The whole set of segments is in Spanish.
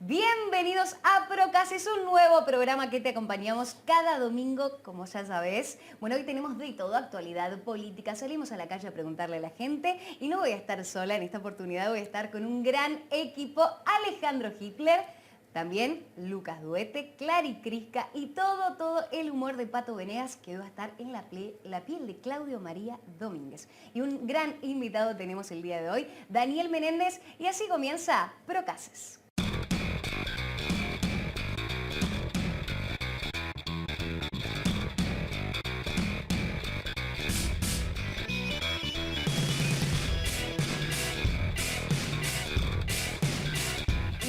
Bienvenidos a Procases, un nuevo programa que te acompañamos cada domingo, como ya sabes. Bueno, hoy tenemos de todo, actualidad, política, salimos a la calle a preguntarle a la gente y no voy a estar sola en esta oportunidad, voy a estar con un gran equipo, Alejandro Hitler, también Lucas Duete, Clary Crisca y todo el humor de Pato Venegas que va a estar en la piel de Claudio María Domínguez. Y un gran invitado tenemos el día de hoy, Daniel Menéndez, y así comienza Procases.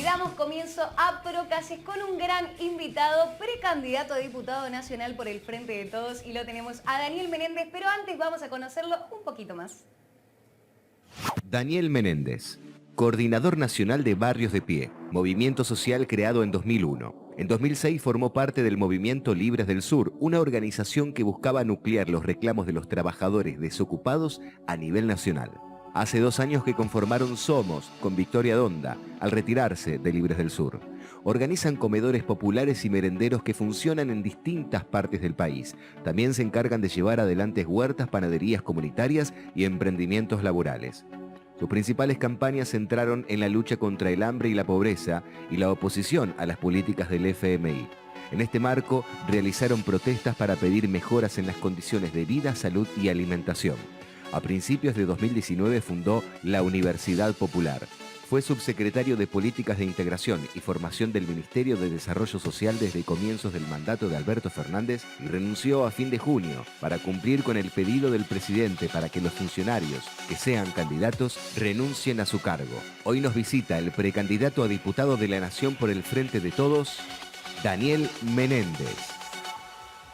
Damos comienzo a Procases con un gran invitado, precandidato a diputado nacional por el Frente de Todos, y lo tenemos a Daniel Menéndez, pero antes vamos a conocerlo un poquito más. Daniel Menéndez, coordinador nacional de Barrios de Pie, movimiento social creado en 2001. En 2006 formó parte del Movimiento Libres del Sur, una organización que buscaba nuclear los reclamos de los trabajadores desocupados a nivel nacional. Hace 2 años que conformaron Somos con Victoria Donda, al retirarse de Libres del Sur. Organizan comedores populares y merenderos que funcionan en distintas partes del país. También se encargan de llevar adelante huertas, panaderías comunitarias y emprendimientos laborales. Sus principales campañas se centraron en la lucha contra el hambre y la pobreza y la oposición a las políticas del FMI. En este marco, realizaron protestas para pedir mejoras en las condiciones de vida, salud y alimentación. A principios de 2019 fundó la Universidad Popular. Fue subsecretario de Políticas de Integración y Formación del Ministerio de Desarrollo Social desde comienzos del mandato de Alberto Fernández y renunció a fin de junio para cumplir con el pedido del presidente para que los funcionarios que sean candidatos renuncien a su cargo. Hoy nos visita el precandidato a diputado de la Nación por el Frente de Todos, Daniel Menéndez.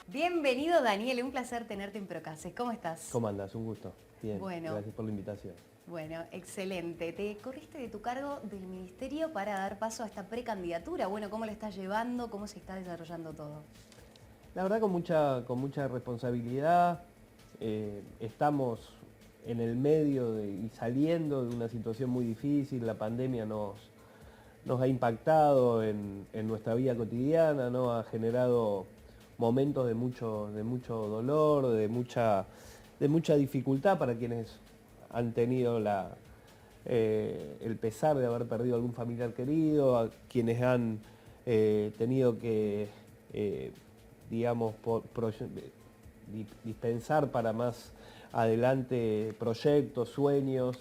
Bienvenido, Daniel, un placer tenerte en Procases. ¿Cómo estás? ¿Cómo andas? Un gusto. Bien, bueno, gracias por la invitación. Bueno, excelente. Te corriste de tu cargo del ministerio para dar paso a esta precandidatura. Bueno, ¿cómo lo estás llevando? ¿Cómo se está desarrollando todo? La verdad con mucha responsabilidad. Estamos en el medio y saliendo de una situación muy difícil. La pandemia nos ha impactado en nuestra vida cotidiana, ¿no? Ha generado momentos de mucho dolor, de mucha dificultad para quienes han tenido el pesar de haber perdido algún familiar querido, a quienes han tenido que, digamos, dispensar para más adelante proyectos, sueños,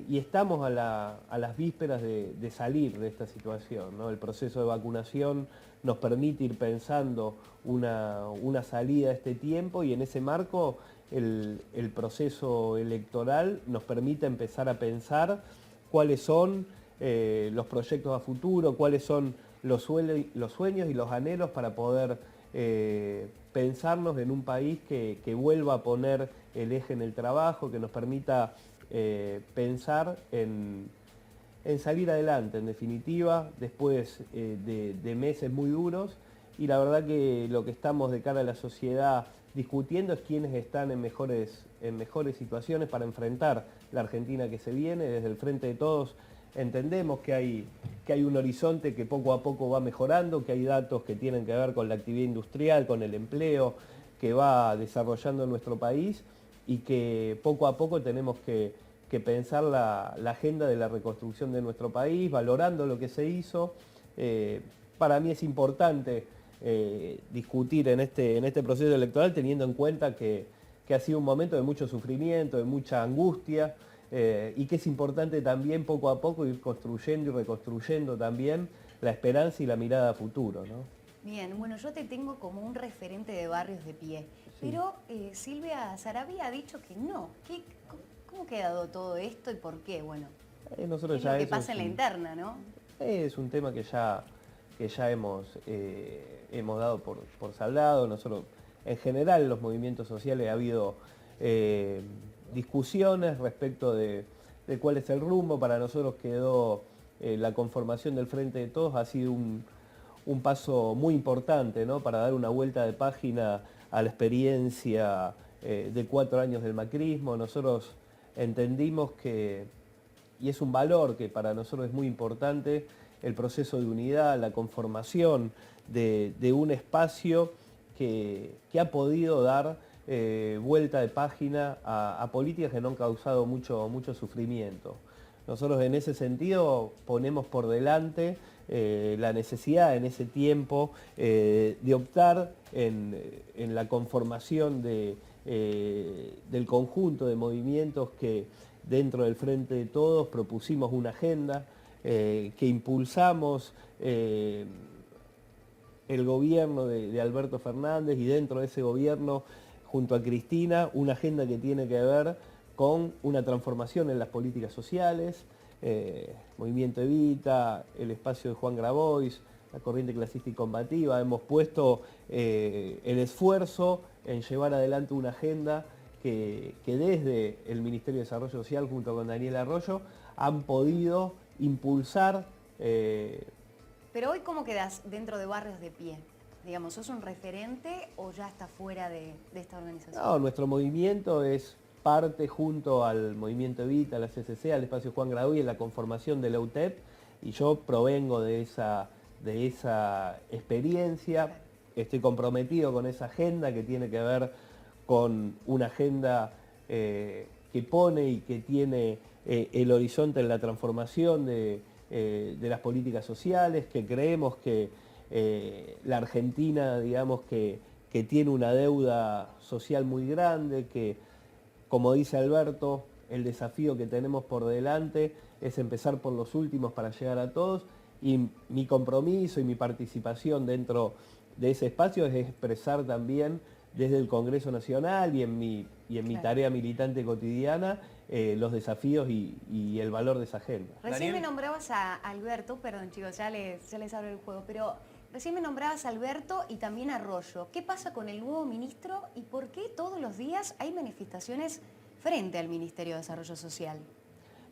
y estamos a las vísperas de salir de esta situación, ¿no? El proceso de vacunación nos permite ir pensando una salida a este tiempo, y en ese marco el proceso electoral nos permite empezar a pensar cuáles son los proyectos a futuro, cuáles son los sueños y los anhelos para poder pensarnos en un país que vuelva a poner el eje en el trabajo, que nos permita pensar en salir adelante, en definitiva, después de meses muy duros. Y la verdad que lo que estamos de cara a la sociedad discutiendo es quiénes están en mejores situaciones para enfrentar la Argentina que se viene. Desde el Frente de Todos entendemos que hay un horizonte que poco a poco va mejorando, que hay datos que tienen que ver con la actividad industrial, con el empleo que va desarrollando nuestro país, y que poco a poco tenemos que pensar la agenda de la reconstrucción de nuestro país, valorando lo que se hizo. Para mí es importante discutir en este proceso electoral teniendo en cuenta que ha sido un momento de mucho sufrimiento, de mucha angustia, y que es importante también poco a poco ir construyendo y reconstruyendo también la esperanza y la mirada a futuro, ¿no? Bien, bueno, yo te tengo como un referente de Barrios de Pie, sí. Pero Silvia Sarabia ha dicho que no. ¿Cómo ha quedado todo esto y por qué? Bueno, nosotros es ya lo que pasa en la interna, ¿no? Es un tema que ya hemos dado por saldado. Nosotros, en general, en los movimientos sociales ha habido discusiones respecto de cuál es el rumbo. Para nosotros quedó la conformación del Frente de Todos, ha sido un paso muy importante, ¿no? Para dar una vuelta de página a la experiencia de 4 años del macrismo. Nosotros entendimos que, y es un valor que para nosotros es muy importante, el proceso de unidad, la conformación de un espacio que ha podido dar vuelta de página a políticas que no han causado mucho sufrimiento. Nosotros en ese sentido ponemos por delante la necesidad en ese tiempo de optar en la conformación del conjunto de movimientos que dentro del Frente de Todos propusimos una agenda, que impulsamos el gobierno de Alberto Fernández, y dentro de ese gobierno, junto a Cristina, una agenda que tiene que ver con una transformación en las políticas sociales, Movimiento Evita, el espacio de Juan Grabois, la corriente clasista y combativa. Hemos puesto el esfuerzo en llevar adelante una agenda que desde el Ministerio de Desarrollo Social, junto con Daniel Arroyo, han podido impulsar. Pero hoy, ¿cómo quedás dentro de Barrios de Pie? Digamos, ¿sos un referente o ya estás fuera de esta organización? No, nuestro movimiento es parte, junto al Movimiento Evita, a la CCC, al espacio Juan Grabois, en la conformación de la UTEP, y yo provengo de esa experiencia. Estoy comprometido con esa agenda que tiene que ver con una agenda que pone y que tiene el horizonte en la transformación de las políticas sociales, que creemos que la Argentina, digamos, que tiene una deuda social muy grande, que, como dice Alberto, el desafío que tenemos por delante es empezar por los últimos para llegar a todos, y mi compromiso y mi participación dentro de ese espacio es expresar también desde el Congreso Nacional y en mi tarea militante cotidiana los desafíos y el valor de esa agenda. Recién me nombrabas a Alberto, perdón chicos, ya les abro el juego, pero recién me nombrabas a Alberto y también a Arroyo. ¿Qué pasa con el nuevo ministro y por qué todos los días hay manifestaciones frente al Ministerio de Desarrollo Social?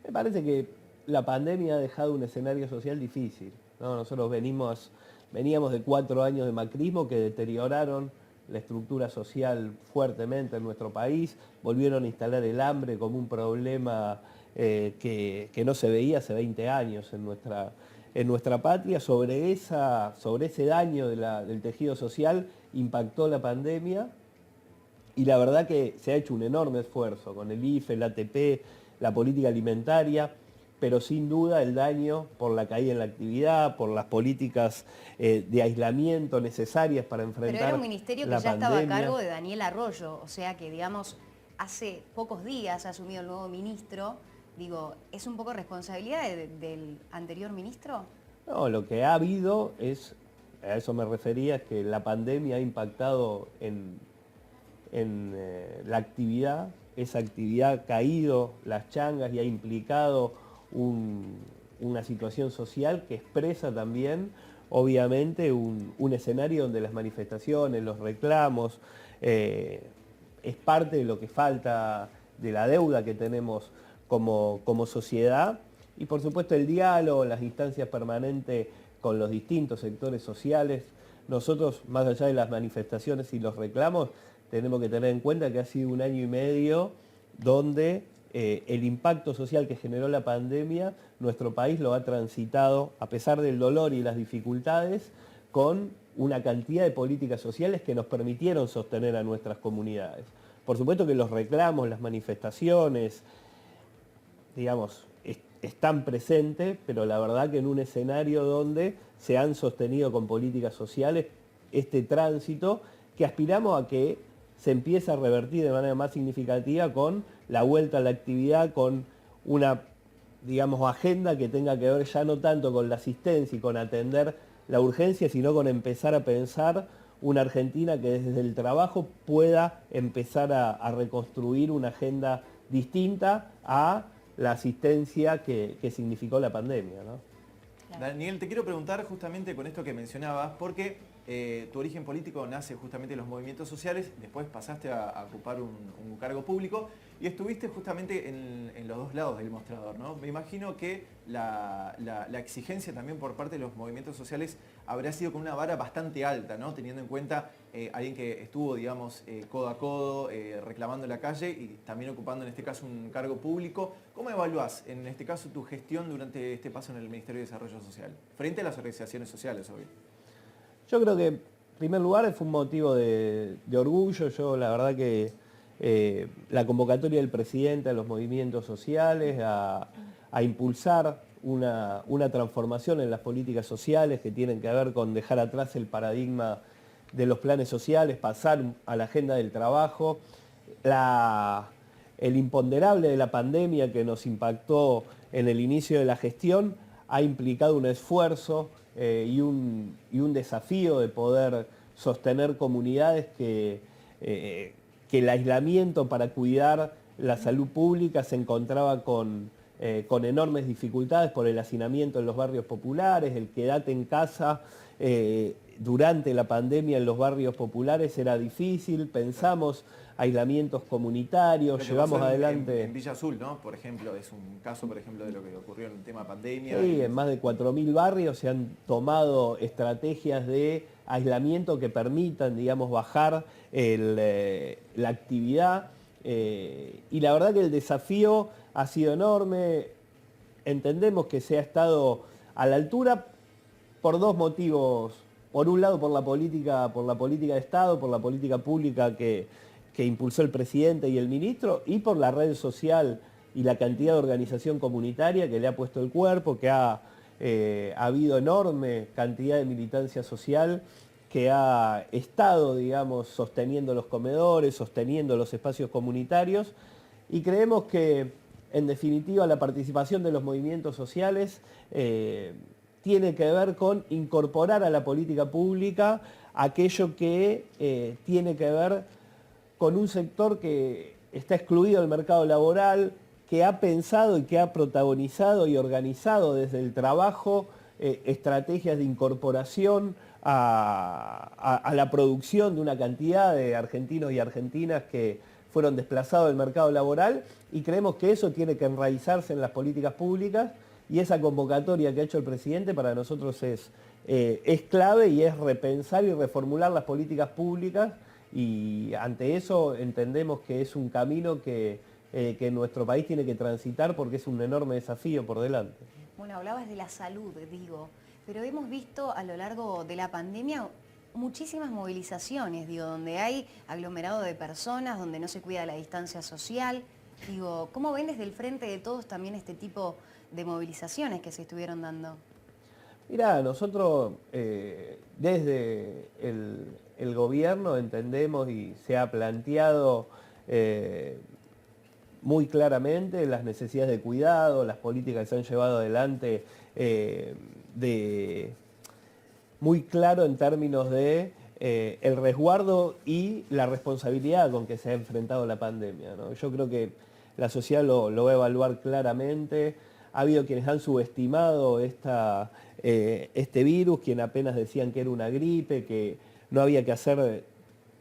Me parece que la pandemia ha dejado un escenario social difícil, ¿no? Nosotros veníamos de 4 años de macrismo que deterioraron la estructura social fuertemente en nuestro país, volvieron a instalar el hambre como un problema que no se veía hace 20 años en nuestra patria. Sobre ese daño del tejido social impactó la pandemia, y la verdad que se ha hecho un enorme esfuerzo con el IFE, el ATP, la política alimentaria, pero sin duda el daño por la caída en la actividad, por las políticas de aislamiento necesarias para enfrentar la pandemia. Pero era un ministerio que ya estaba a cargo de Daniel Arroyo, o sea que, digamos, hace pocos días ha asumido el nuevo ministro. Digo, ¿es un poco responsabilidad del anterior ministro? No, lo que ha habido es, a eso me refería, es que la pandemia ha impactado en la actividad, esa actividad ha caído las changas y ha implicado una situación social que expresa también, obviamente, un escenario donde las manifestaciones, los reclamos, es parte de lo que falta, de la deuda que tenemos como sociedad, y por supuesto el diálogo, las instancias permanentes con los distintos sectores sociales. Nosotros, más allá de las manifestaciones y los reclamos, tenemos que tener en cuenta que ha sido 1 año y medio donde el impacto social que generó la pandemia, nuestro país lo ha transitado, a pesar del dolor y las dificultades, con una cantidad de políticas sociales que nos permitieron sostener a nuestras comunidades. Por supuesto que los reclamos, las manifestaciones, digamos, están presentes, pero la verdad que en un escenario donde se han sostenido con políticas sociales este tránsito, que aspiramos a que se empiece a revertir de manera más significativa con la vuelta a la actividad, con una, digamos, agenda que tenga que ver ya no tanto con la asistencia y con atender la urgencia, sino con empezar a pensar una Argentina que desde el trabajo pueda empezar a reconstruir una agenda distinta a la asistencia que significó la pandemia, ¿no? Claro. Daniel, te quiero preguntar justamente con esto que mencionabas, porque tu origen político nace justamente en los movimientos sociales, después pasaste a ocupar un cargo público y estuviste justamente en los dos lados del mostrador, ¿no? Me imagino que la exigencia también por parte de los movimientos sociales habrá sido con una vara bastante alta, ¿no? Teniendo en cuenta alguien que estuvo, digamos, codo a codo, reclamando en la calle y también ocupando en este caso un cargo público. ¿Cómo evaluás en este caso tu gestión durante este paso en el Ministerio de Desarrollo Social? Frente a las organizaciones sociales, obvio. Yo creo que, en primer lugar, fue un motivo de orgullo. Yo, la verdad que la convocatoria del presidente a los movimientos sociales, a impulsar una transformación en las políticas sociales que tienen que ver con dejar atrás el paradigma de los planes sociales, pasar a la agenda del trabajo, el imponderable de la pandemia que nos impactó en el inicio de la gestión ha implicado un esfuerzo y un desafío de poder sostener comunidades que el aislamiento para cuidar la salud pública se encontraba con enormes dificultades por el hacinamiento en los barrios populares, el quedate en casa durante la pandemia en los barrios populares era difícil, pensamos aislamientos comunitarios, llevamos adelante... En Villa Azul, ¿no? Por ejemplo, es un caso, por ejemplo, de lo que ocurrió en el tema pandemia. Sí, en más de 4.000 barrios se han tomado estrategias de aislamiento que permitan, digamos, bajar la actividad. Y la verdad que el desafío ha sido enorme. Entendemos que se ha estado a la altura por dos motivos. Por un lado, por la política de Estado, por la política pública que impulsó el presidente y el ministro, y por la red social y la cantidad de organización comunitaria que le ha puesto el cuerpo, que ha habido enorme cantidad de militancia social que ha estado, digamos, sosteniendo los comedores, sosteniendo los espacios comunitarios, y creemos que, en definitiva, la participación de los movimientos sociales tiene que ver con incorporar a la política pública aquello que tiene que ver con un sector que está excluido del mercado laboral, que ha pensado y que ha protagonizado y organizado desde el trabajo estrategias de incorporación a la producción de una cantidad de argentinos y argentinas que fueron desplazados del mercado laboral, y creemos que eso tiene que enraizarse en las políticas públicas, y esa convocatoria que ha hecho el presidente para nosotros es clave, y es repensar y reformular las políticas públicas, y ante eso entendemos que es un camino que nuestro país tiene que transitar porque es un enorme desafío por delante. Bueno, hablabas de la salud, digo, pero hemos visto a lo largo de la pandemia muchísimas movilizaciones, digo, donde hay aglomerado de personas, donde no se cuida la distancia social. Digo, ¿cómo ven desde el Frente de Todos también este tipo de movilizaciones que se estuvieron dando? Mirá, nosotros desde el gobierno entendemos y se ha planteado muy claramente las necesidades de cuidado, las políticas que se han llevado adelante muy claro en términos de el resguardo y la responsabilidad con que se ha enfrentado la pandemia, ¿no? Yo creo que la sociedad lo va a evaluar claramente. Ha habido quienes han subestimado este virus, quienes apenas decían que era una gripe, que no había que hacer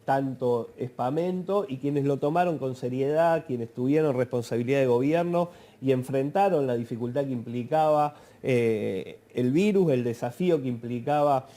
tanto espamento, y quienes lo tomaron con seriedad, quienes tuvieron responsabilidad de gobierno y enfrentaron la dificultad que implicaba el virus, el desafío que implicaba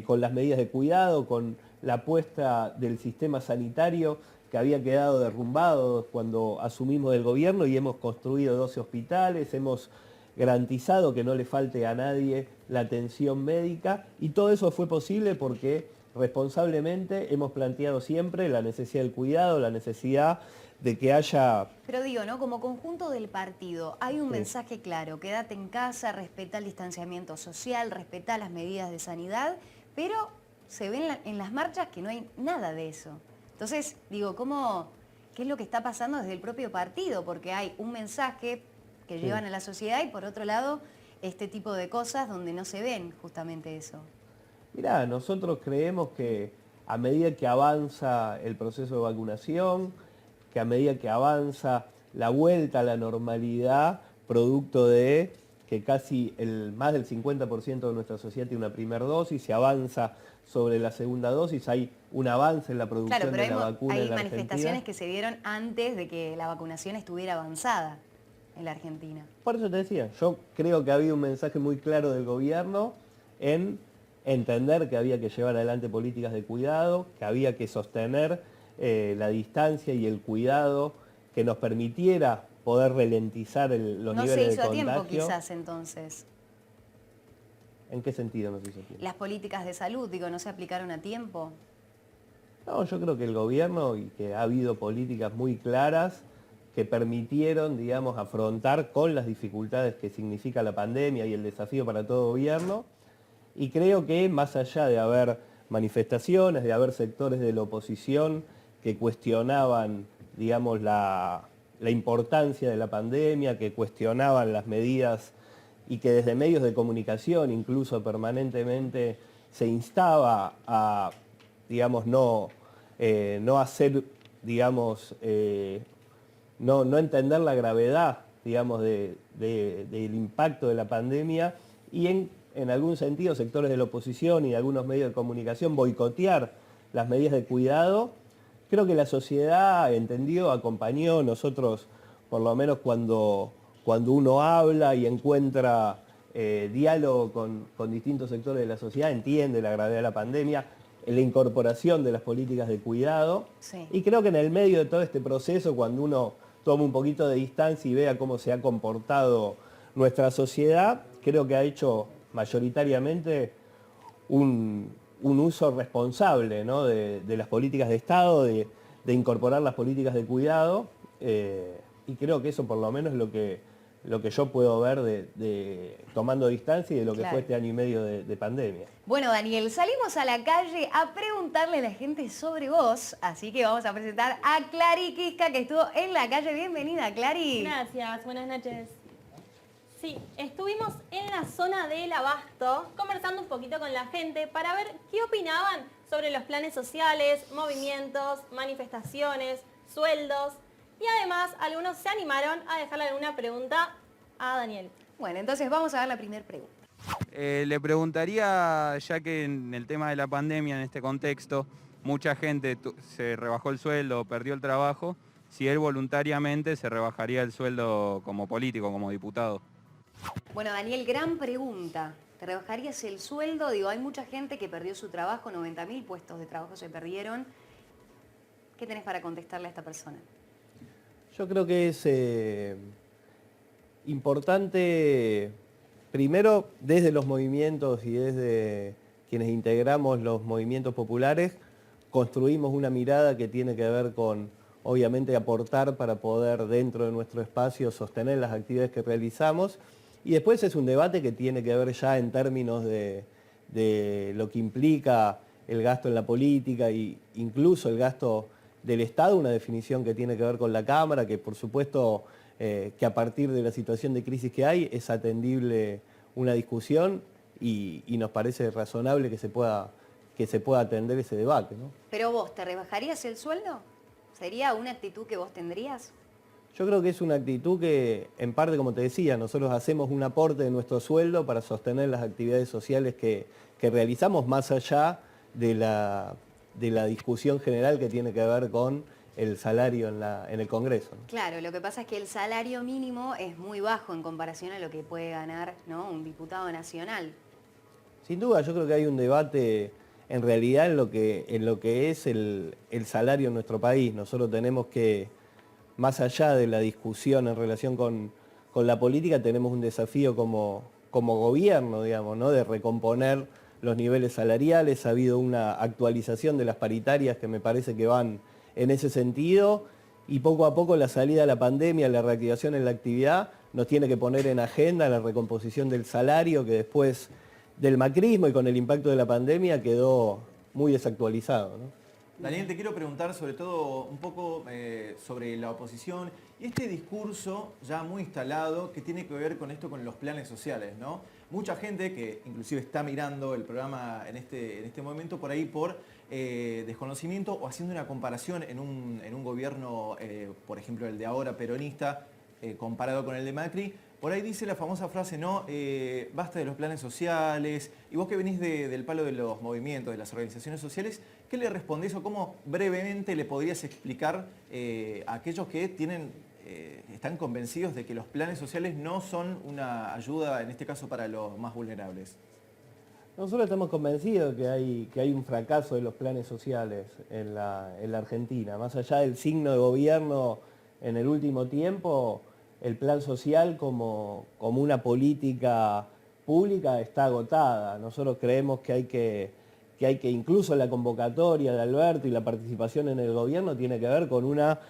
con las medidas de cuidado, con la apuesta del sistema sanitario que había quedado derrumbado cuando asumimos el gobierno, y hemos construido 12 hospitales, hemos garantizado que no le falte a nadie la atención médica, y todo eso fue posible porque responsablemente hemos planteado siempre la necesidad del cuidado, la necesidad de que haya... Pero digo, ¿no? Como conjunto del partido, hay un mensaje claro: quédate en casa, respeta el distanciamiento social, respeta las medidas de sanidad, pero se ve en las marchas que no hay nada de eso. Entonces, digo, ¿qué es lo que está pasando desde el propio partido? Porque hay un mensaje que llevan a la sociedad y, por otro lado, este tipo de cosas donde no se ven justamente eso. Mirá, nosotros creemos que a medida que avanza el proceso de vacunación, que a medida que avanza la vuelta a la normalidad, producto de que casi más del 50% de nuestra sociedad tiene una primera dosis, se avanza sobre la segunda dosis, hay un avance en la producción Claro, pero de la vacuna hay en la manifestaciones Argentina. que se dieron antes de que la vacunación estuviera avanzada en la Argentina. Por eso te decía, yo creo que ha habido un mensaje muy claro del gobierno en entender que había que llevar adelante políticas de cuidado, que había que sostener la distancia y el cuidado que nos permitiera poder ralentizar los No niveles se de hizo a contagio. tiempo quizás entonces. ¿En qué sentido no se hizo a tiempo? Las políticas de salud, digo, ¿no se aplicaron a tiempo? No, yo creo que el gobierno y que ha habido políticas muy claras que permitieron, digamos, afrontar con las dificultades que significa la pandemia y el desafío para todo gobierno. Y creo que más allá de haber manifestaciones, de haber sectores de la oposición que cuestionaban, digamos, la importancia de la pandemia, que cuestionaban las medidas y que desde medios de comunicación incluso permanentemente se instaba a, digamos, no hacer, digamos, no entender la gravedad, digamos, del impacto de la pandemia y en algún sentido sectores de la oposición y algunos medios de comunicación boicotear las medidas de cuidado. Creo que la sociedad entendió, acompañó. Nosotros, por lo menos cuando uno habla y encuentra diálogo con distintos sectores de la sociedad, entiende la gravedad de la pandemia, la incorporación de las políticas de cuidado. Sí. Y creo que en el medio de todo este proceso, cuando uno toma un poquito de distancia y vea cómo se ha comportado nuestra sociedad, creo que ha hecho mayoritariamente un uso responsable, ¿no?, de las políticas de Estado, de incorporar las políticas de cuidado, y creo que eso por lo menos es lo que yo puedo ver tomando distancia y de lo que fue este año y medio de pandemia. Bueno, Daniel, salimos a la calle a preguntarle a la gente sobre vos, así que vamos a presentar a Clary Quisca, que estuvo en la calle. Bienvenida, Clary. Gracias, buenas noches. Sí, estuvimos en la zona del Abasto conversando un poquito con la gente para ver qué opinaban sobre los planes sociales, movimientos, manifestaciones, sueldos y además algunos se animaron a dejarle alguna pregunta a Daniel. Bueno, entonces vamos a ver la primera pregunta. Le preguntaría, ya que en el tema de la pandemia, en este contexto, mucha gente se rebajó el sueldo, perdió el trabajo, si él voluntariamente se rebajaría el sueldo como político, como diputado. Bueno, Daniel, gran pregunta. ¿Te rebajarías el sueldo? Digo, hay mucha gente que perdió su trabajo, 90.000 puestos de trabajo se perdieron. ¿Qué tenés para contestarle a esta persona? Yo creo que es importante, primero, desde los movimientos y desde quienes integramos los movimientos populares, construimos una mirada que tiene que ver con, obviamente, aportar para poder, dentro de nuestro espacio, sostener las actividades que realizamos. Y después es un debate que tiene que ver ya en términos de lo que implica el gasto en la política e incluso el gasto del Estado, una definición que tiene que ver con la Cámara, que por supuesto que a partir de la situación de crisis que hay es atendible una discusión y nos parece razonable que se pueda atender ese debate, ¿no? Pero vos, ¿te rebajarías el sueldo? ¿Sería una actitud que vos tendrías? Yo creo que es una actitud que, en parte, como te decía, nosotros hacemos un aporte de nuestro sueldo para sostener las actividades sociales que realizamos más allá de la discusión general que tiene que ver con el salario en el Congreso, ¿no? Claro, lo que pasa es que el salario mínimo es muy bajo en comparación a lo que puede ganar, ¿no?, un diputado nacional. Sin duda, yo creo que hay un debate en realidad en lo que es el salario en nuestro país. Nosotros tenemos que, más allá de la discusión en relación con la política, tenemos un desafío como gobierno, digamos, ¿no?, de recomponer los niveles salariales. Ha habido una actualización de las paritarias que me parece que van en ese sentido y poco a poco la salida de la pandemia, la reactivación en la actividad, nos tiene que poner en agenda la recomposición del salario que después del macrismo y con el impacto de la pandemia quedó muy desactualizado, ¿no? Daniel, te quiero preguntar sobre todo un poco sobre la oposición y este discurso ya muy instalado que tiene que ver con esto, con los planes sociales, ¿no? Mucha gente que inclusive está mirando el programa en este momento por ahí por desconocimiento o haciendo una comparación en un gobierno, por ejemplo el de ahora peronista, comparado con el de Macri, Por ahí dice la famosa frase, ¿no? Basta de los planes sociales. Y vos que venís del palo de los movimientos, de las organizaciones sociales, ¿qué le respondés o cómo brevemente le podrías explicar a aquellos que están convencidos de que los planes sociales no son una ayuda, en este caso, para los más vulnerables? Nosotros estamos convencidos que hay un fracaso de los planes sociales en la Argentina. Más allá del signo de gobierno en el último tiempo, el plan social como una política pública está agotada. Nosotros creemos que hay que incluso la convocatoria de Alberto y la participación en el gobierno tiene que ver con una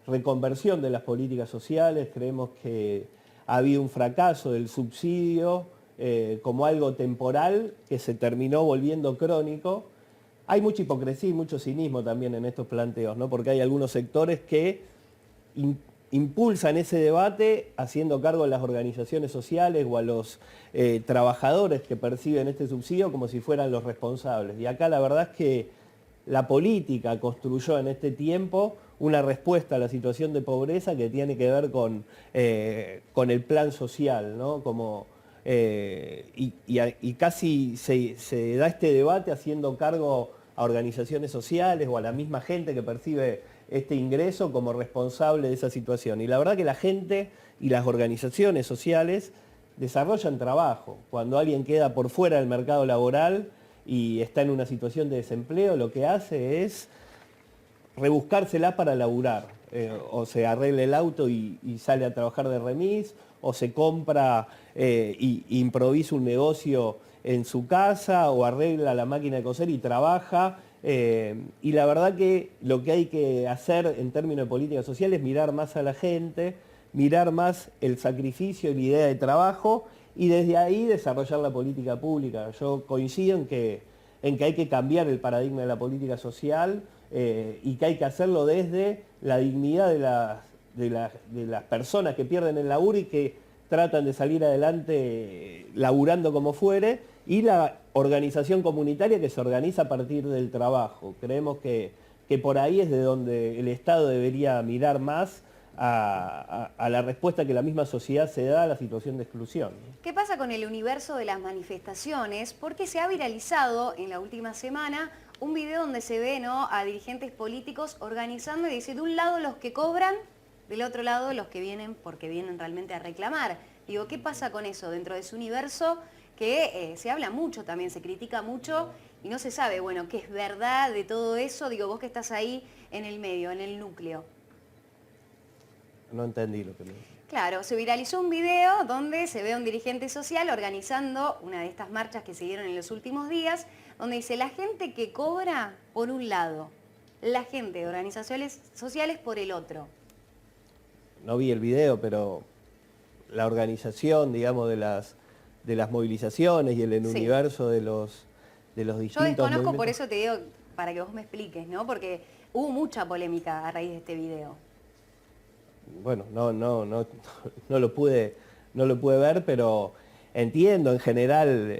reconversión de las políticas sociales. Creemos que ha habido un fracaso del subsidio como algo temporal que se terminó volviendo crónico. Hay mucha hipocresía y mucho cinismo también en estos planteos, ¿no? Porque hay algunos sectores que impulsan ese debate haciendo cargo a las organizaciones sociales o a los trabajadores que perciben este subsidio como si fueran los responsables. Y acá la verdad es que la política construyó en este tiempo una respuesta a la situación de pobreza que tiene que ver con el plan social, ¿no? Y casi se da este debate haciendo cargo a organizaciones sociales o a la misma gente que percibe este ingreso como responsable de esa situación. Y la verdad que la gente y las organizaciones sociales desarrollan trabajo. Cuando alguien queda por fuera del mercado laboral y está en una situación de desempleo, lo que hace es rebuscársela para laburar. O se arregla el auto y sale a trabajar de remis, o se compra y improvisa un negocio en su casa, o arregla la máquina de coser y trabaja. Y la verdad que lo que hay que hacer en términos de política social es mirar más a la gente, mirar más el sacrificio y la idea de trabajo, y desde ahí desarrollar la política pública. Yo coincido en que hay que cambiar el paradigma de la política social y que hay que hacerlo desde la dignidad de las personas que pierden el laburo y que tratan de salir adelante laburando como fuere, y la organización comunitaria que se organiza a partir del trabajo. Creemos que por ahí es de donde el Estado debería mirar más a la respuesta que la misma sociedad se da a la situación de exclusión. ¿Qué pasa con el universo de las manifestaciones? Porque se ha viralizado en la última semana un video donde se ve, ¿no?, a dirigentes políticos organizando y dice, de un lado los que cobran, del otro lado los que vienen porque vienen realmente a reclamar. Digo, ¿qué pasa con eso dentro de ese universo que se habla mucho también, se critica mucho y no se sabe, bueno, qué es verdad de todo eso? Digo, vos que estás ahí en el medio, en el núcleo. No entendí lo que me dice. Claro, se viralizó un video donde se ve a un dirigente social organizando una de estas marchas que se dieron en los últimos días, donde dice, la gente que cobra por un lado, la gente de organizaciones sociales por el otro. No vi el video, pero la organización, digamos, de las movilizaciones y el Sí. universo de los distintos Yo desconozco, movimientos. por eso te digo, para que vos me expliques, ¿no? Porque hubo mucha polémica a raíz de este video. Bueno, no lo pude ver, pero entiendo en general,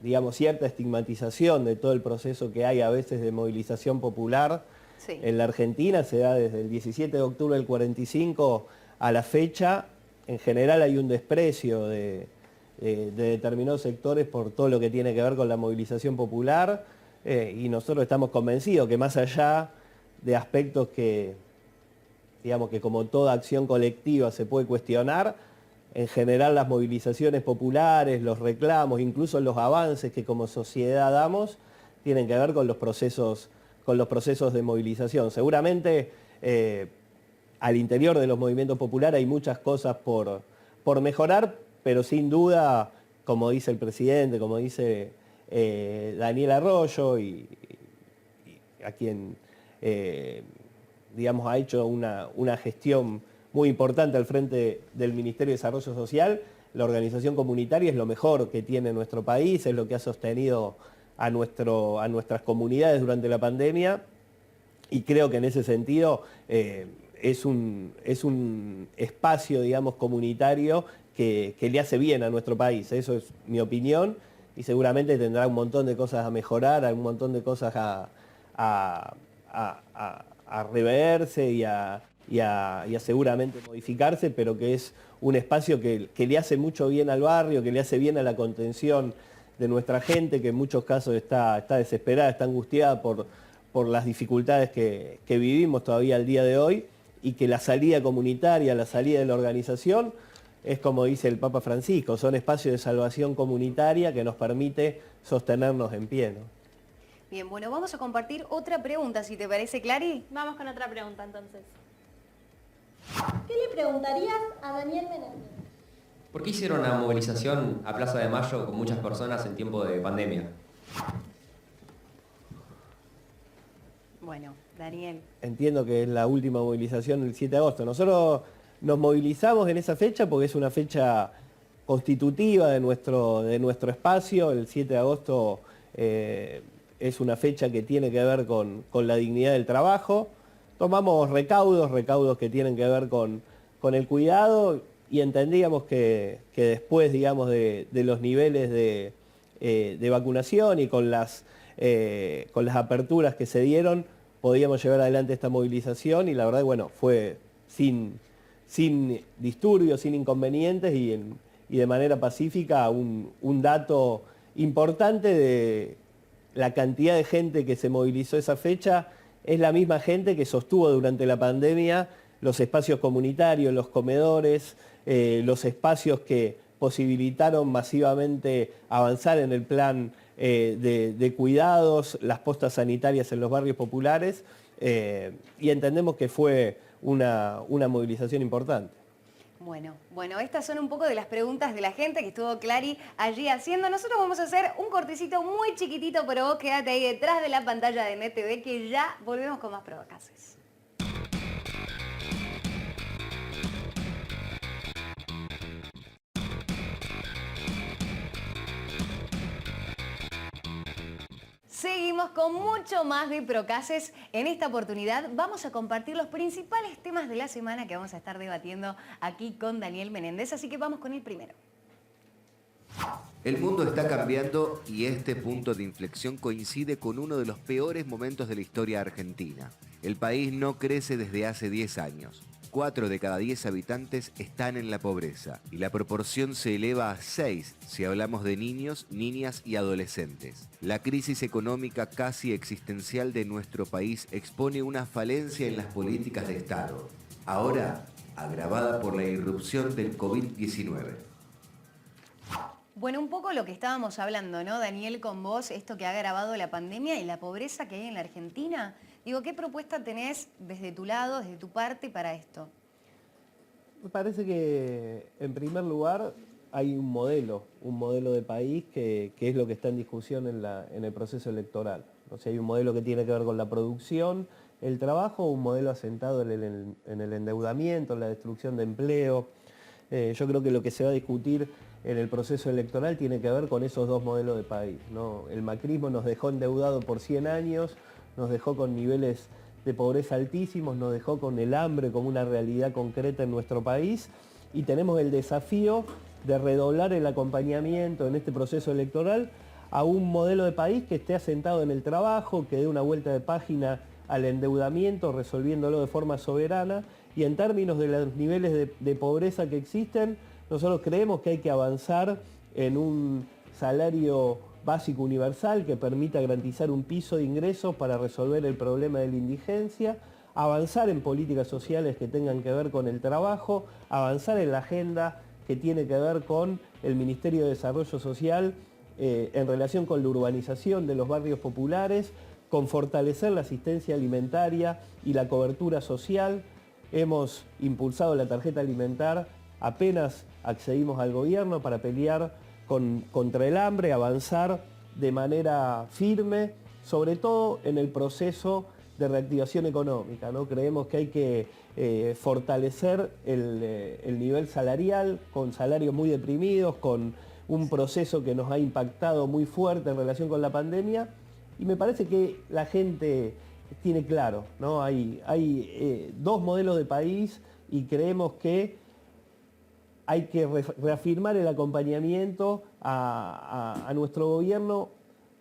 digamos, cierta estigmatización de todo el proceso que hay a veces de movilización popular. Sí. En la Argentina se da desde el 17 de octubre del 45 a la fecha. En general hay un desprecio de determinados sectores por todo lo que tiene que ver con la movilización popular, y nosotros estamos convencidos que más allá de aspectos que, digamos, que como toda acción colectiva se puede cuestionar, en general las movilizaciones populares, los reclamos, incluso los avances que como sociedad damos, tienen que ver con los procesos de movilización. Seguramente al interior de los movimientos populares hay muchas cosas por mejorar, pero sin duda, como dice el presidente, como dice Daniel Arroyo, y a quien digamos, ha hecho una gestión muy importante al frente del Ministerio de Desarrollo Social, la organización comunitaria es lo mejor que tiene nuestro país, es lo que ha sostenido a nuestras comunidades durante la pandemia, y creo que en ese sentido es un espacio, digamos, comunitario que le hace bien a nuestro país. Eso es mi opinión, y seguramente tendrá un montón de cosas a mejorar, un montón de cosas a reverse y a a seguramente modificarse, pero que es un espacio que le hace mucho bien al barrio, que le hace bien a la contención de nuestra gente, que en muchos casos está desesperada, está angustiada por las dificultades que vivimos todavía al día de hoy, y que la salida comunitaria, la salida de la organización, es como dice el Papa Francisco, son espacios de salvación comunitaria que nos permite sostenernos en pie, ¿no? Bien, bueno, vamos a compartir otra pregunta, si te parece, Clary. Vamos con otra pregunta entonces. ¿Qué le preguntarías a Daniel Menéndez? ¿Por qué hicieron una movilización a Plaza de Mayo con muchas personas en tiempo de pandemia? Bueno, Daniel. Entiendo que es la última movilización el 7 de agosto. Nosotros nos movilizamos en esa fecha porque es una fecha constitutiva de nuestro espacio. El 7 de agosto es una fecha que tiene que ver con la dignidad del trabajo. Tomamos recaudos que tienen que ver con el cuidado, y entendíamos que después, digamos, de los niveles de vacunación y con las aperturas que se dieron, podíamos llevar adelante esta movilización, y la verdad, bueno, fue sin disturbios, sin inconvenientes, y de manera pacífica. Un dato importante de la cantidad de gente que se movilizó esa fecha es la misma gente que sostuvo durante la pandemia los espacios comunitarios, los comedores, los espacios que posibilitaron masivamente avanzar en el plan de cuidados, las postas sanitarias en los barrios populares, y entendemos que fue una movilización importante. Bueno, estas son un poco de las preguntas de la gente que estuvo Clary allí haciendo. Nosotros vamos a hacer un cortecito muy chiquitito, pero vos quédate ahí detrás de la pantalla de NetTV, que ya volvemos con más Provocaces. Seguimos con mucho más de Procases. En esta oportunidad vamos a compartir los principales temas de la semana que vamos a estar debatiendo aquí con Daniel Menéndez, así que vamos con el primero. El mundo está cambiando y este punto de inflexión coincide con uno de los peores momentos de la historia argentina. El país no crece desde hace 10 años. 4 de cada 10 habitantes están en la pobreza y la proporción se eleva a 6 si hablamos de niños, niñas y adolescentes. La crisis económica casi existencial de nuestro país expone una falencia en las políticas de Estado, ahora agravada por la irrupción del COVID-19. Bueno, un poco lo que estábamos hablando, ¿no, Daniel, con vos, esto que ha agravado la pandemia y la pobreza que hay en la Argentina. Digo, ¿qué propuesta tenés desde tu lado, desde tu parte para esto? Me parece que, en primer lugar, hay un modelo de país que es lo que está en discusión en el proceso electoral. O sea, hay un modelo que tiene que ver con la producción, el trabajo, un modelo asentado en el endeudamiento, en la destrucción de empleo. Yo creo que lo que se va a discutir en el proceso electoral tiene que ver con esos dos modelos de país, ¿no? El macrismo nos dejó endeudado por 100 años, nos dejó con niveles de pobreza altísimos, nos dejó con el hambre como una realidad concreta en nuestro país, y tenemos el desafío de redoblar el acompañamiento en este proceso electoral a un modelo de país que esté asentado en el trabajo, que dé una vuelta de página al endeudamiento, resolviéndolo de forma soberana, y en términos de los niveles de pobreza que existen, nosotros creemos que hay que avanzar en un salario básico universal que permita garantizar un piso de ingresos para resolver el problema de la indigencia, avanzar en políticas sociales que tengan que ver con el trabajo, avanzar en la agenda que tiene que ver con el Ministerio de Desarrollo Social en relación con la urbanización de los barrios populares, con fortalecer la asistencia alimentaria y la cobertura social. Hemos impulsado la tarjeta alimentar, apenas accedimos al gobierno, para pelear contra el hambre, avanzar de manera firme, sobre todo en el proceso de reactivación económica, ¿no? Creemos que hay que fortalecer el nivel salarial, con salarios muy deprimidos, con un proceso que nos ha impactado muy fuerte en relación con la pandemia, y me parece que la gente tiene claro, ¿no? Hay dos modelos de país, y creemos que hay que reafirmar el acompañamiento a nuestro gobierno,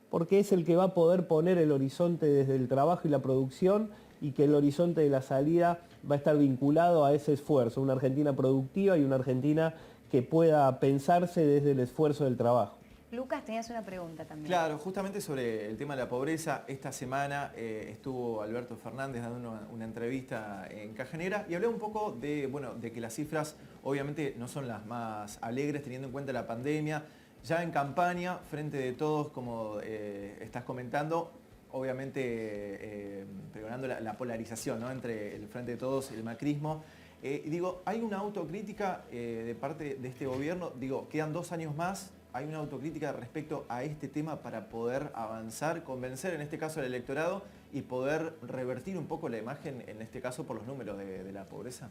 porque es el que va a poder poner el horizonte desde el trabajo y la producción, y que el horizonte de la salida va a estar vinculado a ese esfuerzo, una Argentina productiva y una Argentina que pueda pensarse desde el esfuerzo del trabajo. Lucas, tenías una pregunta también. Claro, justamente sobre el tema de la pobreza, esta semana estuvo Alberto Fernández dando una entrevista en Cajanera y habló un poco de, bueno, de que las cifras obviamente no son las más alegres teniendo en cuenta la pandemia. Ya en campaña, frente de todos, como estás comentando, obviamente pregonando la polarización, ¿no?, entre el frente de todos y el macrismo. Digo, ¿hay una autocrítica de parte de este gobierno? Digo, quedan 2 años más. ¿Hay una autocrítica respecto a este tema para poder avanzar, convencer en este caso al electorado y poder revertir un poco la imagen, en este caso por los números de la pobreza?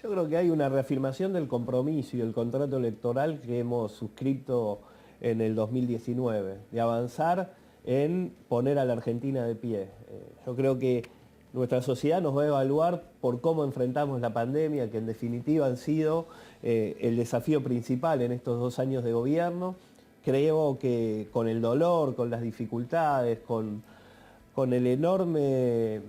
Yo creo que hay una reafirmación del compromiso y el contrato electoral que hemos suscrito en el 2019, de avanzar en poner a la Argentina de pie. Yo creo que nuestra sociedad nos va a evaluar por cómo enfrentamos la pandemia, que en definitiva han sido el desafío principal en estos 2 años de gobierno. Creo que con el dolor, con las dificultades, con el enorme,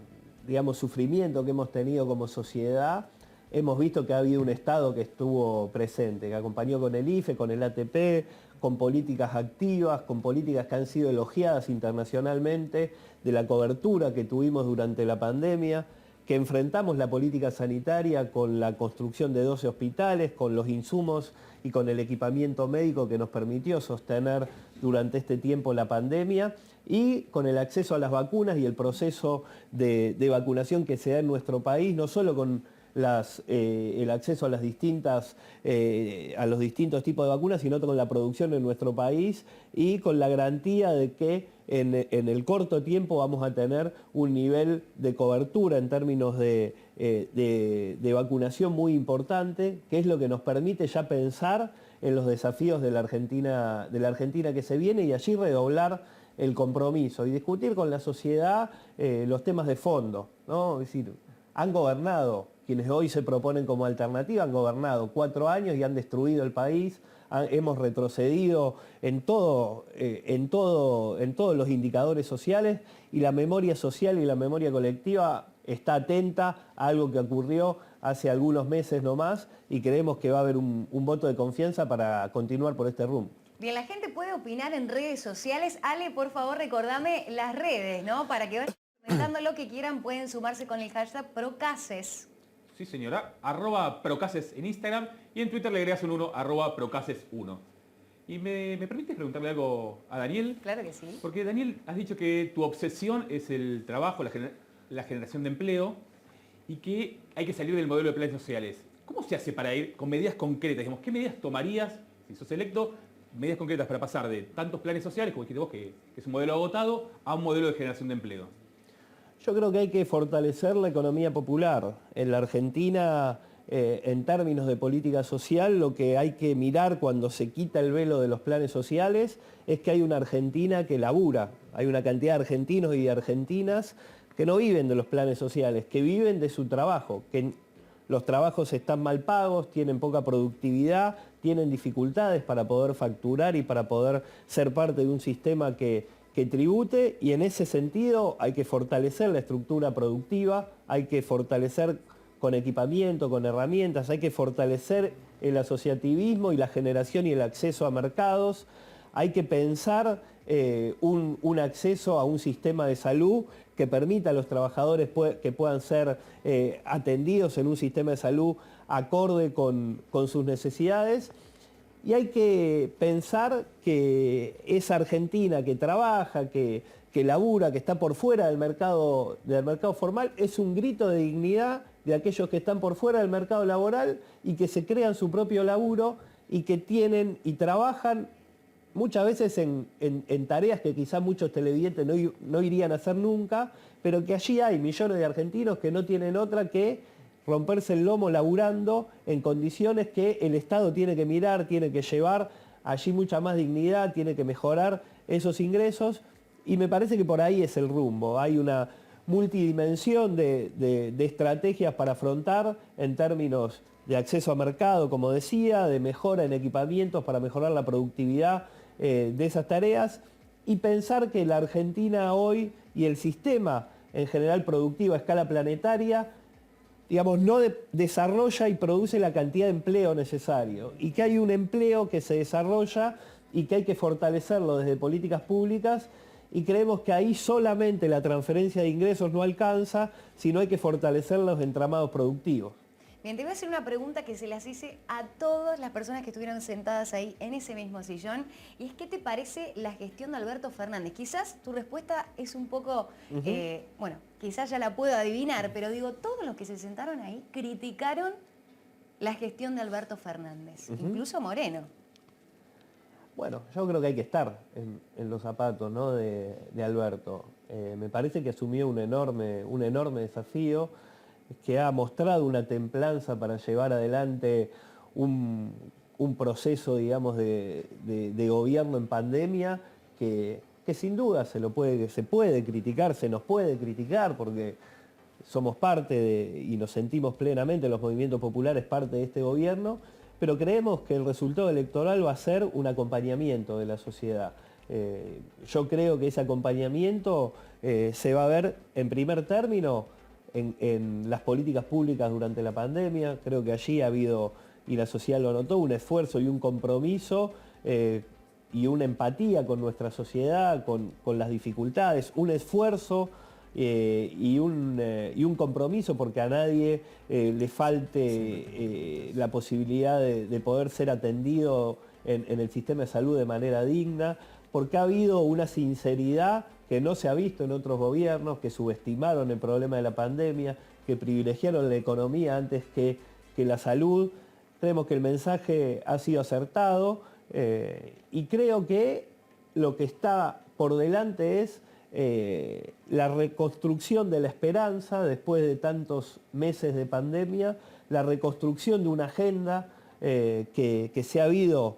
digamos, sufrimiento que hemos tenido como sociedad, hemos visto que ha habido un Estado que estuvo presente, que acompañó con el IFE, con el ATP, con políticas activas, con políticas que han sido elogiadas internacionalmente, de la cobertura que tuvimos durante la pandemia, que enfrentamos la política sanitaria con la construcción de 12 hospitales, con los insumos y con el equipamiento médico que nos permitió sostener durante este tiempo la pandemia, y con el acceso a las vacunas y el proceso de vacunación que se da en nuestro país, no solo con el acceso a los distintos tipos de vacunas, sino con la producción en nuestro país y con la garantía de que en el corto tiempo vamos a tener un nivel de cobertura en términos de vacunación muy importante, que es lo que nos permite ya pensar en los desafíos de la Argentina que se viene y allí redoblar el compromiso y discutir con la sociedad los temas de fondo, ¿no? Es decir, han gobernado, quienes hoy se proponen como alternativa, han gobernado 4 años y han destruido el país, hemos retrocedido en todos los indicadores sociales, y la memoria social y la memoria colectiva está atenta a algo que ocurrió hace algunos meses nomás, y creemos que va a haber un voto de confianza para continuar por este rumbo. Bien, la gente puede opinar en redes sociales. Ale, por favor, recordame las redes, ¿no? Para que vayan comentando lo que quieran, pueden sumarse con el hashtag Procases. Sí, señora. @Procases en Instagram y en Twitter le agregas un 1, @Procases1. ¿Y me permites preguntarle algo a Daniel? Claro que sí. Porque Daniel, has dicho que tu obsesión es el trabajo, la generación de empleo y que hay que salir del modelo de planes sociales. ¿Cómo se hace para ir con medidas concretas? Digamos, ¿qué medidas tomarías, si sos electo, medidas concretas para pasar de tantos planes sociales, como dijiste vos, que es un modelo agotado, a un modelo de generación de empleo? Yo creo que hay que fortalecer la economía popular. En la Argentina, en términos de política social, lo que hay que mirar cuando se quita el velo de los planes sociales es que hay una Argentina que labura. Hay una cantidad de argentinos y de argentinas que no viven de los planes sociales, que viven de su trabajo, que los trabajos están mal pagos, tienen poca productividad, tienen dificultades para poder facturar y para poder ser parte de un sistema que tribute, y en ese sentido hay que fortalecer la estructura productiva, hay que fortalecer con equipamiento, con herramientas, hay que fortalecer el asociativismo y la generación y el acceso a mercados, hay que pensar un acceso a un sistema de salud que permita a los trabajadores que puedan ser atendidos en un sistema de salud acorde con sus necesidades. Y hay que pensar que esa Argentina que trabaja, que labura, que está por fuera del mercado formal, es un grito de dignidad de aquellos que están por fuera del mercado laboral y que se crean su propio laburo y que tienen y trabajan muchas veces en tareas que quizás muchos televidentes no irían a hacer nunca, pero que allí hay millones de argentinos que no tienen otra que romperse el lomo laburando en condiciones que el Estado tiene que mirar, tiene que llevar allí mucha más dignidad, tiene que mejorar esos ingresos, y me parece que por ahí es el rumbo. Hay una multidimensión de estrategias para afrontar en términos de acceso a mercado, como decía, de mejora en equipamientos para mejorar la productividad de esas tareas, y pensar que la Argentina hoy y el sistema en general productivo a escala planetaria, digamos, no desarrolla y produce la cantidad de empleo necesario, y que hay un empleo que se desarrolla y que hay que fortalecerlo desde políticas públicas, y creemos que ahí solamente la transferencia de ingresos no alcanza, sino hay que fortalecer los entramados productivos. Bien, te voy a hacer una pregunta que se las hice a todas las personas que estuvieron sentadas ahí en ese mismo sillón, y es: ¿qué te parece la gestión de Alberto Fernández? Quizás tu respuesta es un poco, bueno, quizás ya la puedo adivinar, pero digo, todos los que se sentaron ahí criticaron la gestión de Alberto Fernández, incluso Moreno. Bueno, yo creo que hay que estar en los zapatos, ¿no?, de Alberto. Me parece que asumió un enorme desafío, que ha mostrado una templanza para llevar adelante un proceso, digamos, de gobierno en pandemia que sin duda se puede criticar, se nos puede criticar, porque somos parte y nos sentimos plenamente, los movimientos populares, parte de este gobierno, pero creemos que el resultado electoral va a ser un acompañamiento de la sociedad. Yo creo que ese acompañamiento se va a ver en primer término en las políticas públicas durante la pandemia. Creo que allí ha habido, y la sociedad lo notó, un esfuerzo y un compromiso y una empatía con nuestra sociedad, con las dificultades, un esfuerzo y un compromiso porque a nadie le falte la posibilidad de poder ser atendido en el sistema de salud de manera digna, porque ha habido una sinceridad que no se ha visto en otros gobiernos, que subestimaron el problema de la pandemia, que privilegiaron la economía antes que la salud. Creemos que el mensaje ha sido acertado y creo que lo que está por delante es la reconstrucción de la esperanza después de tantos meses de pandemia, la reconstrucción de una agenda que se ha habido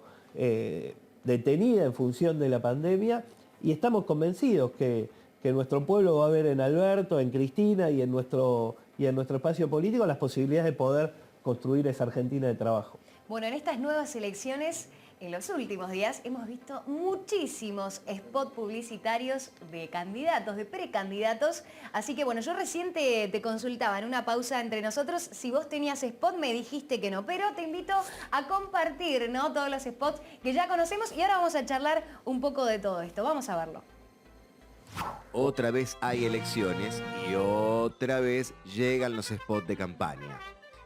detenida en función de la pandemia, y estamos convencidos que nuestro pueblo va a ver en Alberto, en Cristina y en nuestro espacio político las posibilidades de poder construir esa Argentina de trabajo. Bueno, en estas nuevas elecciones, en los últimos días, hemos visto muchísimos spots publicitarios de candidatos, de precandidatos. Así que bueno, yo recién te consultaba en una pausa entre nosotros si vos tenías spot, me dijiste que no, pero te invito a compartir, ¿no?, todos los spots que ya conocemos, y ahora vamos a charlar un poco de todo esto. Vamos a verlo. Otra vez hay elecciones y otra vez llegan los spots de campaña.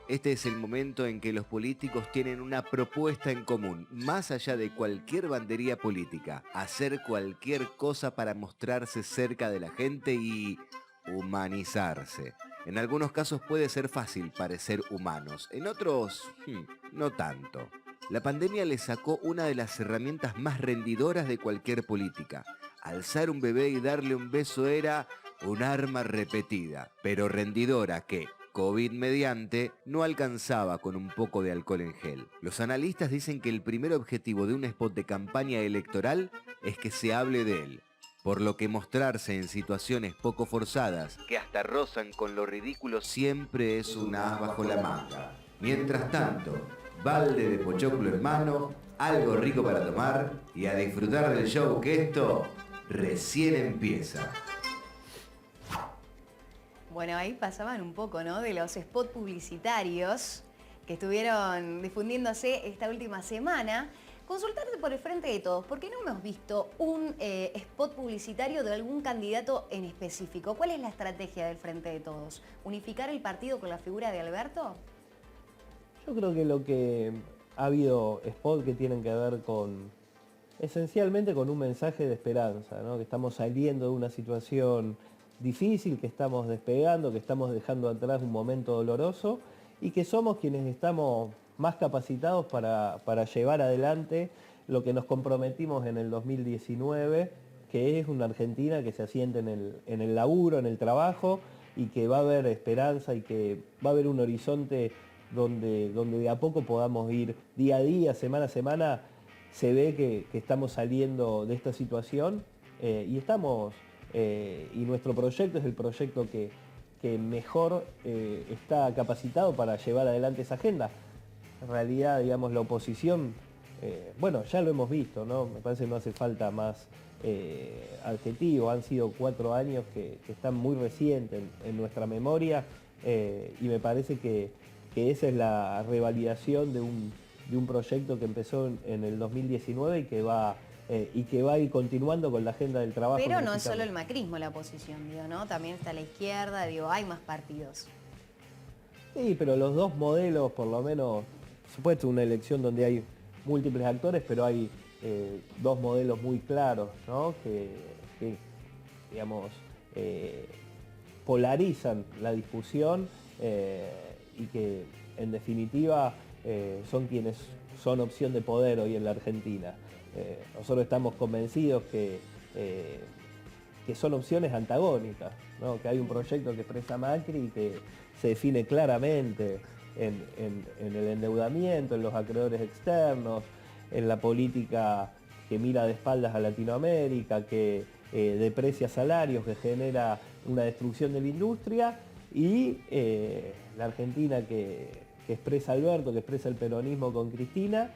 Este es el momento en que los políticos tienen una propuesta en común, más allá de cualquier bandería política: hacer cualquier cosa para mostrarse cerca de la gente y humanizarse. En algunos casos puede ser fácil parecer humanos, en otros no tanto. La pandemia le sacó una de las herramientas más rendidoras de cualquier política. Alzar un bebé y darle un beso era un arma repetida, pero rendidora que, COVID mediante, no alcanzaba con un poco de alcohol en gel. Los analistas dicen que el primer objetivo de un spot de campaña electoral es que se hable de él, por lo que mostrarse en situaciones poco forzadas, que hasta rozan con lo ridículo, siempre es un as bajo la manga. Mientras tanto, balde de pochoclo en mano, algo rico para tomar y a disfrutar del show, que esto recién empieza. Bueno, ahí pasaban un poco, ¿no?, de los spots publicitarios que estuvieron difundiéndose esta última semana. Consultarte por el Frente de Todos, ¿por qué no hemos visto un spot publicitario de algún candidato en específico? ¿Cuál es la estrategia del Frente de Todos? ¿Unificar el partido con la figura de Alberto? Yo creo que lo que ha habido spots que tienen que ver esencialmente con un mensaje de esperanza, ¿no?, que estamos saliendo de una situación difícil, que estamos despegando, que estamos dejando atrás un momento doloroso y que somos quienes estamos más capacitados para llevar adelante lo que nos comprometimos en el 2019, que es una Argentina que se asiente en el laburo, en el trabajo, y que va a haber esperanza y que va a haber un horizonte donde de a poco podamos ir día a día, semana a semana. Se ve que estamos saliendo de esta situación y nuestro proyecto es el proyecto que mejor está capacitado para llevar adelante esa agenda. En realidad, digamos, la oposición bueno, ya lo hemos visto, ¿no? Me parece que no hace falta más adjetivo. Han sido 4 años que están muy recientes en nuestra memoria, y me parece que esa es la revalidación de un proyecto que empezó en el 2019 y que va a ir continuando con la agenda del trabajo. Pero no es solo el macrismo la oposición, digo, ¿no? También está la izquierda, digo, hay más partidos. Sí, pero los dos modelos, por lo menos, por supuesto, una elección donde hay múltiples actores, pero hay dos modelos muy claros, ¿no? que digamos, polarizan la discusión y que, en definitiva, son quienes son opción de poder hoy en la Argentina. Nosotros estamos convencidos que son opciones antagónicas, ¿no? Que hay un proyecto que expresa Macri y que se define claramente en el endeudamiento, en los acreedores externos, en la política que mira de espaldas a Latinoamérica, que deprecia salarios, que genera una destrucción de la industria, y la Argentina que expresa Alberto, que expresa el peronismo con Cristina,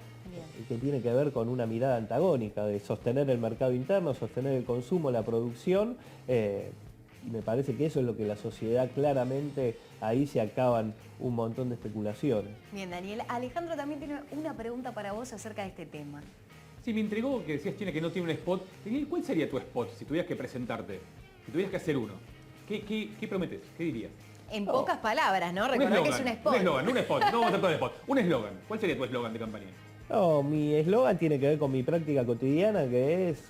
y que tiene que ver con una mirada antagónica de sostener el mercado interno, sostener el consumo, la producción, y me parece que eso es lo que la sociedad claramente, ahí se acaban un montón de especulaciones. Bien, Daniel. Alejandro también tiene una pregunta para vos acerca de este tema. Sí, me intrigó que decías, China, que no tiene un spot. Daniel, ¿cuál sería tu spot si tuvieras que presentarte? Si tuvieras que hacer uno. ¿Qué prometes? ¿Qué dirías? En pocas palabras, ¿no? Recordá que es un spot. Un eslogan, no vamos a hacer todo el spot. Un eslogan. ¿Cuál sería tu eslogan de campaña? No, mi eslogan tiene que ver con mi práctica cotidiana, que es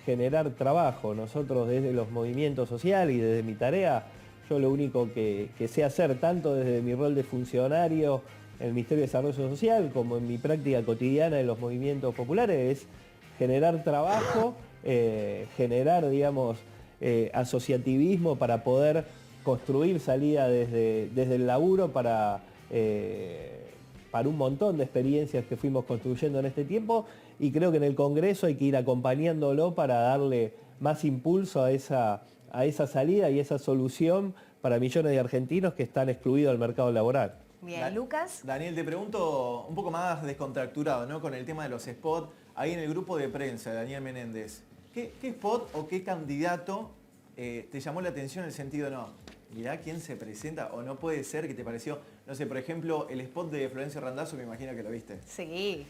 generar trabajo. Nosotros desde los movimientos sociales y desde mi tarea, yo lo único que sé hacer, tanto desde mi rol de funcionario en el Ministerio de Desarrollo Social, como en mi práctica cotidiana en los movimientos populares, es generar trabajo, generar, digamos, asociativismo para poder construir salida desde el laburo para un montón de experiencias que fuimos construyendo en este tiempo, y creo que en el Congreso hay que ir acompañándolo para darle más impulso a esa salida y esa solución para millones de argentinos que están excluidos del mercado laboral. Bien, Lucas. Daniel, te pregunto un poco más descontracturado, ¿no? Con el tema de los spots, ahí en el grupo de prensa, Daniel Menéndez, ¿qué spot o qué candidato te llamó la atención en el sentido, no, mirá quién se presenta, o no puede ser que te pareció, no sé, por ejemplo, el spot de Florencio Randazzo, me imagino que lo viste? Sí.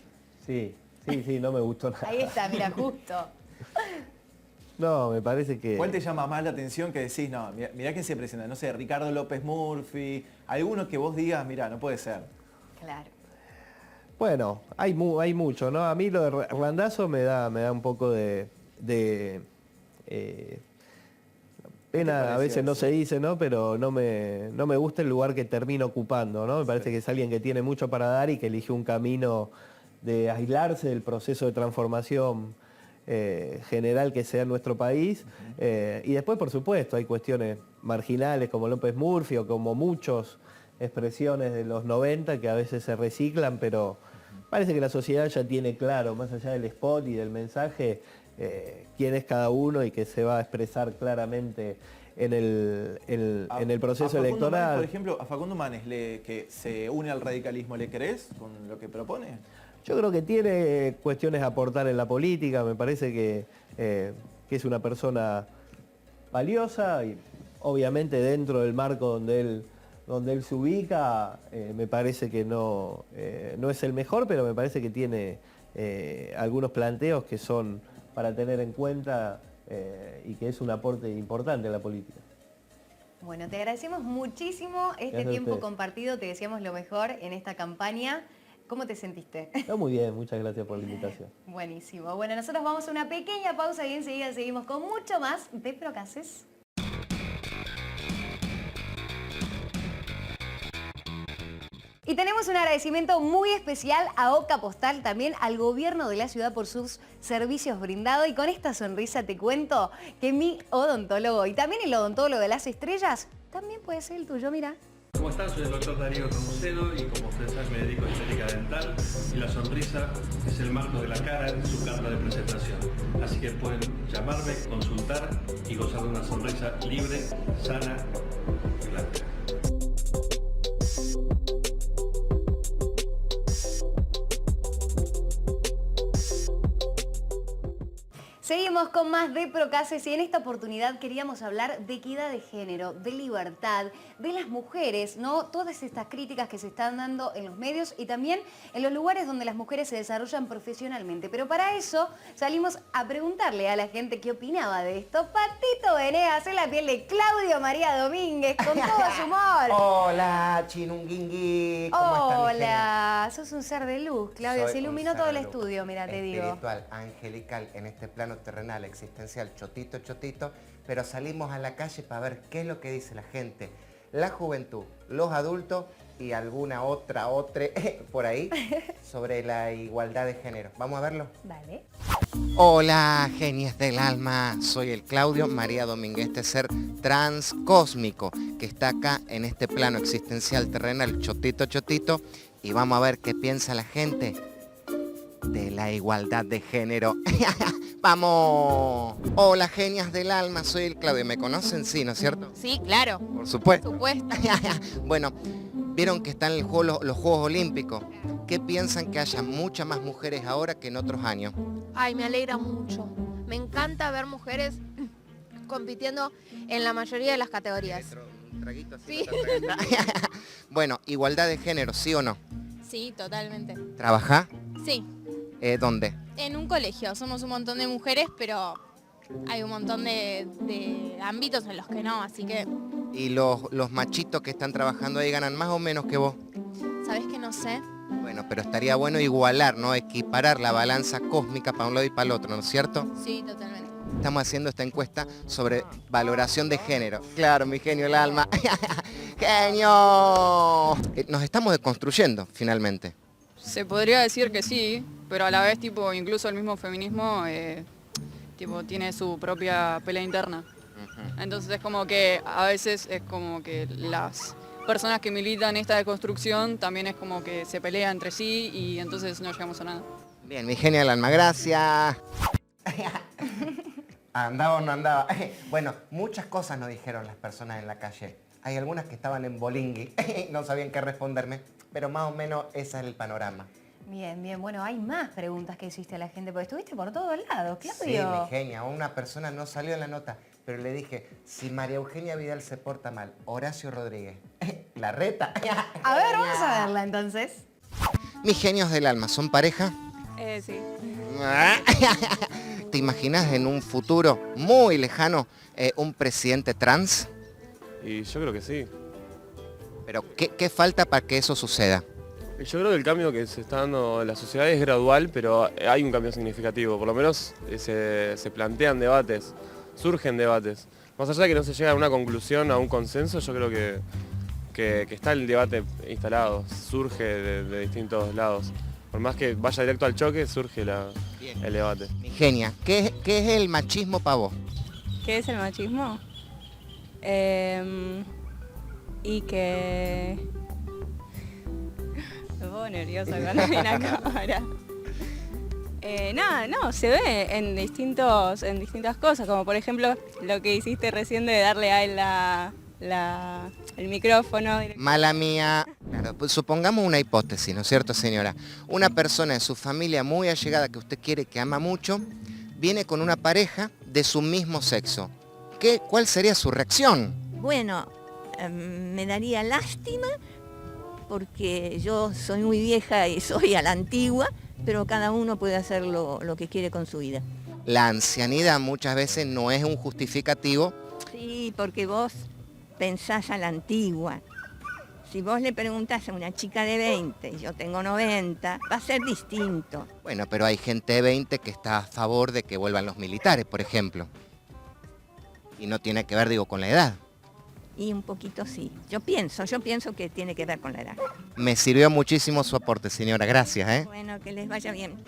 Sí, no me gustó nada. Ahí está, mira, justo. No, me parece que... ¿Cuál te llama más la atención que decís, no, mirá quién se presenta? No sé, Ricardo López Murphy, alguno que vos digas, mirá, no puede ser. Claro. Bueno, hay mucho, ¿no? A mí lo de Randazzo me da un poco de pena, a veces no se dice, ¿no? Pero no me gusta el lugar que termina ocupando, ¿no? Me parece que es alguien que tiene mucho para dar y que eligió un camino de aislarse del proceso de transformación general que sea en nuestro país. Y después, por supuesto, hay cuestiones marginales como López Murphy o como muchas expresiones de los 90 que a veces se reciclan, pero parece que la sociedad ya tiene claro, más allá del spot y del mensaje, quién es cada uno y que se va a expresar claramente en el proceso electoral. Manes, por ejemplo, a Facundo Manes, que se une al radicalismo, ¿le crees con lo que propone? Yo creo que tiene cuestiones a aportar en la política, me parece que es una persona valiosa y obviamente dentro del marco donde él se ubica, me parece que no es el mejor, pero me parece que tiene algunos planteos que son para tener en cuenta y que es un aporte importante a la política. Bueno, te agradecemos muchísimo este tiempo compartido, te deseamos lo mejor en esta campaña. ¿Cómo te sentiste? No, muy bien, muchas gracias por la invitación. Buenísimo. Bueno, nosotros vamos a una pequeña pausa y enseguida seguimos con mucho más de Procases. Y tenemos un agradecimiento muy especial a Oca Postal, también al gobierno de la ciudad por sus servicios brindados. Y con esta sonrisa te cuento que mi odontólogo y también el odontólogo de las estrellas también puede ser el tuyo, mira. ¿Cómo están? Soy el doctor Darío Romuceno y como ustedes saben me dedico a estética dental y la sonrisa es el marco de la cara en su carta de presentación. Así que pueden llamarme, consultar y gozar de una sonrisa libre, sana y blanca. Seguimos con más de Procases y en esta oportunidad queríamos hablar de equidad de género, de libertad, de las mujeres, ¿no? Todas estas críticas que se están dando en los medios y también en los lugares donde las mujeres se desarrollan profesionalmente. Pero para eso salimos a preguntarle a la gente qué opinaba de esto. Patito Venegas en la piel de Claudio María Domínguez con todo su humor. Hola, Chinunguingui. ¿Cómo están, mi Hola, sos un ser de luz, Claudio. Soy Se un iluminó ser todo de el luz. estudio, mira, te digo. Espiritual, angelical, en este plano terrenal, existencial, chotito, chotito, pero salimos a la calle para ver qué es lo que dice la gente, la juventud, los adultos y alguna otra por ahí sobre la igualdad de género. ¿Vamos a verlo? Dale. Hola, genias del alma. Soy el Claudio María Domínguez, este ser transcósmico que está acá en este plano existencial terrenal, chotito, chotito, y vamos a ver qué piensa la gente de la igualdad de género. ¡Vamos! Hola, genias del alma, soy el Claudio. ¿Me conocen? Sí, ¿no es cierto? Sí, claro, Por supuesto. por supuesto. Bueno, vieron que están los Juegos Olímpicos. ¿Qué piensan que haya muchas más mujeres ahora que en otros años? Ay, me alegra mucho. Me encanta ver mujeres compitiendo en la mayoría de las categorías. Un traguito así, Sí. no te atrevas. Bueno, igualdad de género, ¿sí o no? Sí, totalmente. ¿Trabajá? Sí, ¿Dónde? en un colegio somos un montón de mujeres, pero hay un montón de ámbitos en los que no, así que, ¿Y los machitos que están trabajando ahí ganan más o menos que vos? ¿sabes que no sé? Bueno, pero estaría bueno igualar, ¿no? Equiparar la balanza cósmica para un lado y para el otro, ¿no es cierto? Sí, totalmente. Estamos haciendo esta encuesta sobre valoración de género. Claro, mi genio el alma. ¡Genio! Nos estamos deconstruyendo, finalmente. Se podría decir que sí, pero a la vez tipo incluso el mismo feminismo tipo tiene su propia pelea interna. Entonces es como que a veces es como que las personas que militan esta deconstrucción también es como que se pelean entre sí y entonces no llegamos a nada. Bien, mi genio del alma, gracias. ¿Andaba o no andaba? Bueno, muchas cosas nos dijeron las personas en la calle. Hay algunas que estaban en bolingui, no sabían qué responderme, pero más o menos ese es el panorama. Bien, bien. Bueno, hay más preguntas que hiciste a la gente, porque estuviste por todos lados, Sí, Claudio. mi genia, una persona no salió en la nota, pero le dije, si María Eugenia Vidal se porta mal, Horacio Rodríguez, la reta. A ver, vamos a verla entonces. Mis genios del alma, ¿son pareja? Sí. ¿Te imaginas en un futuro muy lejano un presidente trans? Y yo creo que sí. Pero ¿qué falta para que eso suceda? Yo creo que el cambio que se está dando en la sociedad es gradual, pero hay un cambio significativo. Por lo menos se plantean debates, surgen debates. Más allá de que no se llega a una conclusión, a un consenso, yo creo que está el debate instalado, surge de distintos lados. Por más que vaya directo al choque, surge el debate. Mi genia, ¿qué es el machismo para vos? ¿Qué es el machismo? Y que... Me pongo nerviosa cuando viene a cámara. Nada, no, se ve en distintas cosas, como por ejemplo lo que hiciste recién de darle a él el micrófono. Mala mía. Claro, pues supongamos una hipótesis, ¿no es cierto, señora? Una persona de su familia muy allegada que usted quiere, que ama mucho, viene con una pareja de su mismo sexo. ¿Cuál sería su reacción? Bueno, me daría lástima porque yo soy muy vieja y soy a la antigua, pero cada uno puede hacer lo que quiere con su vida. La ancianidad muchas veces no es un justificativo. Sí, porque vos pensás a la antigua. Si vos le preguntás a una chica de 20 y yo tengo 90, va a ser distinto. Bueno, pero hay gente de 20 que está a favor de que vuelvan los militares, por ejemplo. Y no tiene que ver, digo, con la edad. Y un poquito sí. Yo pienso que tiene que ver con la edad. Me sirvió muchísimo su aporte, señora. Gracias, ¿eh? Bueno, que les vaya bien.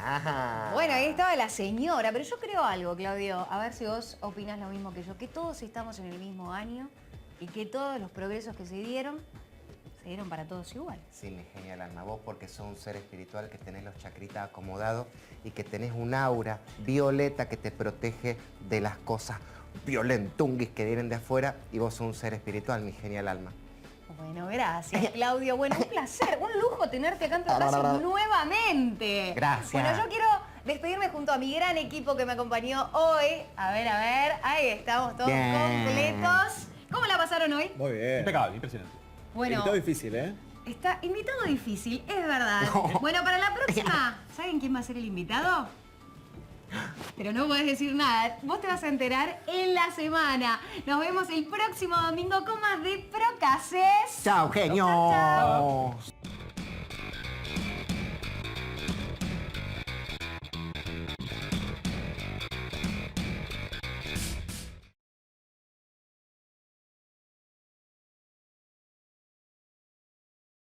Ajá. Bueno, ahí estaba la señora, pero yo creo algo, Claudio, a ver si vos opinás lo mismo que yo, que todos estamos en el mismo año y que todos los progresos que se dieron para todos igual. Sí, mi genial alma, vos porque sos un ser espiritual que tenés los chacritas acomodados y que tenés un aura violeta que te protege de las cosas violentunguis que vienen de afuera y vos sos un ser espiritual, mi genial alma. Bueno, gracias, Claudio. Bueno, un placer, un lujo tenerte acá en Procases nuevamente. Gracias. Bueno, yo quiero despedirme junto a mi gran equipo que me acompañó hoy. A ver, ahí estamos todos completos. ¿Cómo la pasaron hoy? Muy bien. Impecable, impresionante. Bueno, Invitado difícil, ¿eh? está invitado difícil, es verdad. Bueno, para la próxima, ¿saben quién va a ser el invitado? Pero no podés decir nada, vos te vas a enterar en la semana. Nos vemos el próximo domingo con más de Procases. Chao, genios. Chao, chao.